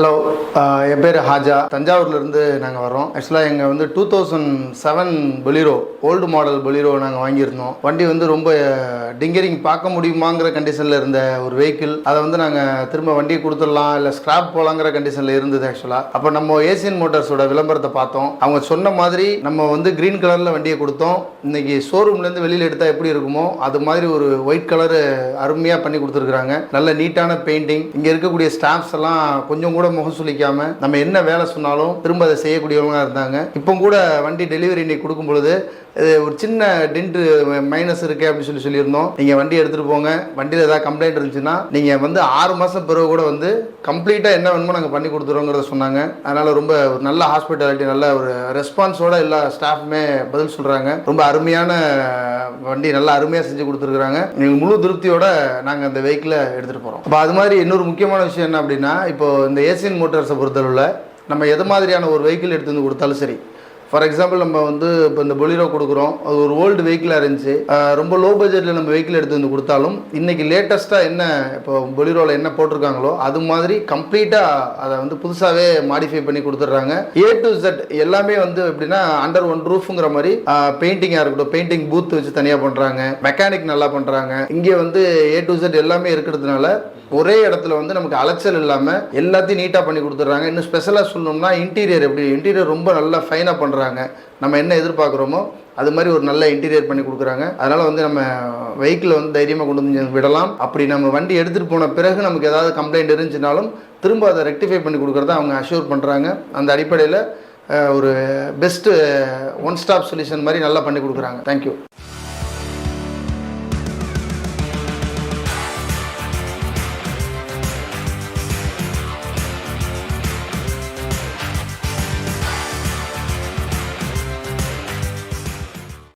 Hello, என் பேர் ஹாஜா. தஞ்சாவூர்லேருந்து நாங்கள் வரோம். ஆக்சுவலாக எங்கள் வந்து 2007 பொலிரோ, ஓல்டு மாடல் பொலிரோ நாங்கள் வாங்கியிருந்தோம். வண்டி வந்து ரொம்ப டிங்கரிங் பார்க்க முடியுமாங்கிற கண்டிஷனில் இருந்த ஒரு வெஹிக்கிள். அதை வந்து நாங்கள் திரும்ப வண்டியை கொடுத்துடலாம் இல்லை ஸ்கிராப் போகலாங்கிற கண்டிஷனில் இருந்தது. ஆக்சுவலாக அப்போ நம்ம ஏசியன் மோட்டார்ஸோட விளம்பரத்தை பார்த்தோம். அவங்க சொன்ன மாதிரி நம்ம வந்து க்ரீன் கலரில் வண்டியை கொடுத்தோம். இன்றைக்கி ஷோரூம்லேருந்து வெளியில் எடுத்தால் எப்படி இருக்குமோ அது மாதிரி ஒரு ஒயிட் கலரு அருமையாக பண்ணி கொடுத்துருக்குறாங்க. நல்ல நீட்டான பெயிண்டிங். இங்கே இருக்கக்கூடிய ஸ்டாஃப்ஸ் எல்லாம் கொஞ்சம் கூட முகம் சுளிக்காம நம்ம என்ன வேலை சொன்னாலும் திரும்ப அதை செய்யக்கூடியவங்க இருந்தாங்க. இப்போ கூட வண்டி டெலிவரி இன்னைக்கு கொடுக்கும் பொழுது ஒரு சின்ன டென்ட் மைனஸ் இருக்கு அப்படின்னு சொல்லியிருந்தோம். நீங்கள் வண்டி எடுத்துகிட்டு போங்க, வண்டியில் ஏதாவது கம்ப்ளைண்ட் இருந்துச்சுன்னா நீங்கள் வந்து 6 மாதம் பிறகு கூட வந்து கம்ப்ளீட்டாக என்ன வேணுமோ நாங்கள் பண்ணி கொடுத்துருவோங்கிறத சொன்னாங்க. அதனால் ரொம்ப ஒரு நல்ல ஹாஸ்பிட்டாலிட்டி, நல்ல ஒரு ரெஸ்பான்ஸோட எல்லா ஸ்டாஃப்மே பதில் சொல்கிறாங்க. ரொம்ப அருமையான வண்டி, நல்லா அருமையாக செஞ்சு கொடுத்துருக்குறாங்க. எங்களுக்கு முழு திருப்தியோட நாங்கள் அந்த வெஹிக்கிளை எடுத்துகிட்டு போகிறோம். அப்போ அது மாதிரி இன்னொரு முக்கியமான விஷயம் என்ன அப்படின்னா, இப்போ இந்த ஏசியன் மோட்டார்ஸை பொறுத்தளவில் நம்ம எது மாதிரியான ஒரு வெஹிக்கிள் எடுத்து வந்து கொடுத்தாலும் சரி, ஃபார் எக்ஸாம்பிள் நம்ம வந்து இப்போ இந்த பொலிரோ கொடுக்குறோம், அது ஒரு ஓல்டு வெஹிக்கிளாக இருந்துச்சு. ரொம்ப லோ பட்ஜெட்டில் நம்ம வெஹிக்கிள் எடுத்து வந்து கொடுத்தாலும் இன்றைக்கி லேட்டஸ்ட்டாக என்ன இப்போ பொலிரோவில் என்ன போட்டிருக்காங்களோ அது மாதிரி கம்ப்ளீட்டாக அதை வந்து புதுசாகவே மாடிஃபை பண்ணி கொடுத்துட்றாங்க. A to Z எல்லாமே வந்து எப்படின்னா அண்டர் ஒன் ரூஃபுங்கிற மாதிரி பெயிண்டிங்காக இருக்கட்டும், பெயிண்டிங் பூத் வச்சு தனியாக பண்ணுறாங்க, மெக்கானிக் நல்லா பண்ணுறாங்க. இங்கே வந்து A to Z எல்லாமே இருக்கிறதுனால ஒரே இடத்துல வந்து நமக்கு அலைச்சல் இல்லாமல் எல்லாத்தையும் நீட்டாக பண்ணி கொடுத்துட்றாங்க. இன்னும் ஸ்பெஷலாக சொல்லணும்னா இன்டீரியர் இன்டீரியர் ரொம்ப நல்லா ஃபைனாக பண்ணுறாங்க. நம்ம என்ன எதிர்பார்க்குறோமோ அது மாதிரி ஒரு நல்ல இன்டீரியர் பண்ணி கொடுக்குறாங்க. அதனால் வந்து நம்ம வெஹிக்கிளை வந்து தைரியமாக கொண்டு வந்து விடலாம். அப்படி நம்ம வண்டி எடுத்துகிட்டு போன பிறகு நமக்கு ஏதாவது கம்ப்ளைண்ட் இருந்துச்சுனாலும் திரும்ப அதை ரெக்டிஃபை பண்ணி கொடுக்குறத அவங்க அஷ்யூர் பண்ணுறாங்க. அந்த அடிப்படையில் ஒரு பெஸ்ட்டு ஒன் ஸ்டாப் சொல்யூஷன் மாதிரி நல்லா பண்ணி கொடுக்குறாங்க. தேங்க்யூ.